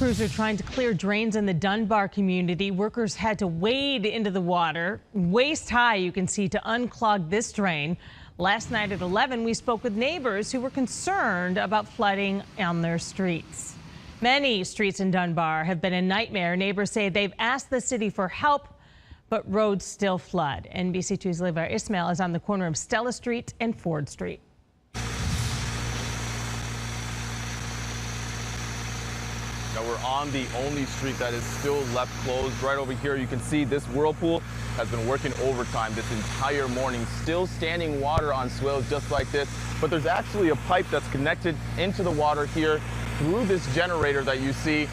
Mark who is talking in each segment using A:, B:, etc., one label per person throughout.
A: Crews are trying to clear drains in the Dunbar community. Workers had to wade into the water, waist high, you can see, to unclog this drain. Last night at 11, we spoke with neighbors who were concerned about flooding on their streets. Many streets in Dunbar have been a nightmare. Neighbors say they've asked the city for help, but roads still flood. NBC2's Levi Ismail is on the corner of Stella Street and Ford Street.
B: Now we're on the only street that is still left closed. Right over here, you can see this whirlpool has been working overtime this entire morning, still standing water on swales just like this. But there's actually a pipe that's connected into the water here through this generator that you see,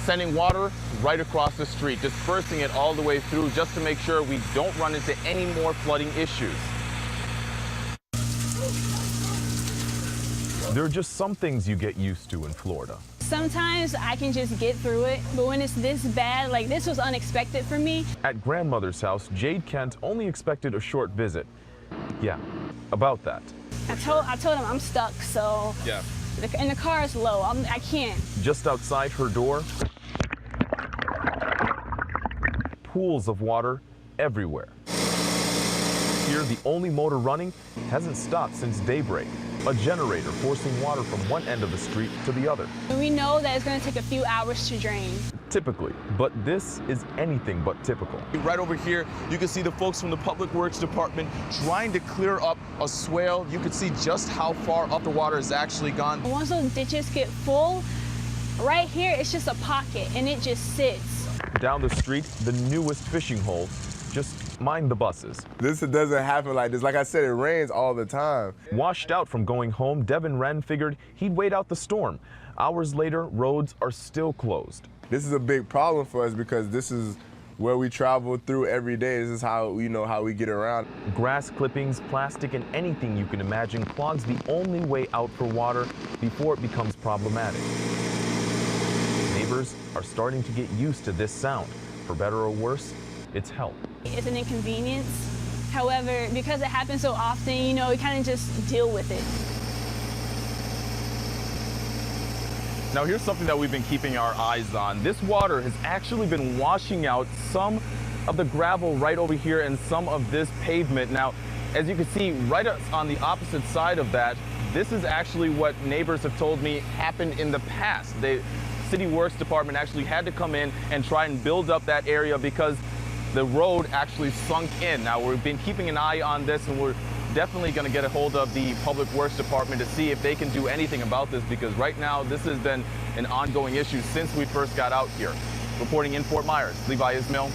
B: sending water right across the street, dispersing it all the way through just to make sure we don't run into any more flooding issues.
C: There are just some things you get used to in Florida.
D: Sometimes I can just get through it, but when it's this bad, like this was unexpected for me.
C: At grandmother's house, Jade Kent only expected a short visit. Yeah, about that.
D: I told him I'm stuck, so
B: yeah.
D: And the car is low. I can't.
C: Just outside her door, pools of water everywhere. Here, the only motor running hasn't stopped since daybreak. A generator forcing water from one end of the street to the other.
D: We know that it's going to take a few hours to drain.
C: Typically, but this is anything but typical.
B: Right over here, you can see the folks from the Public Works Department trying to clear up a swale. You can see just how far up the water has actually gone.
D: Once those ditches get full, right here, it's just a pocket and it just sits.
C: Down the street, the newest fishing hole. Just mind the buses.
E: This doesn't happen like this. Like I said, it rains all the time.
C: Washed out from going home, Devin Wren figured he'd wait out the storm. Hours later, roads are still closed.
E: This is a big problem for us because this is where we travel through every day. This is how how we get around.
C: Grass clippings, plastic, and anything you can imagine clogs the only way out for water before it becomes problematic. Neighbors are starting to get used to this sound. For better or worse, it's help.
D: It's an inconvenience. However, because it happens so often, we kind of just deal with it.
B: Now here's something that we've been keeping our eyes on. This water has actually been washing out some of the gravel right over here and some of this pavement. Now, as you can see, right on the opposite side of that, this is actually what neighbors have told me happened in the past. The City Works Department actually had to come in and try and build up that area because the road actually sunk in. Now, we've been keeping an eye on this, and we're definitely going to get a hold of the Public Works Department to see if they can do anything about this, because right now this has been an ongoing issue since we first got out here. Reporting in Fort Myers, Levi Ismail.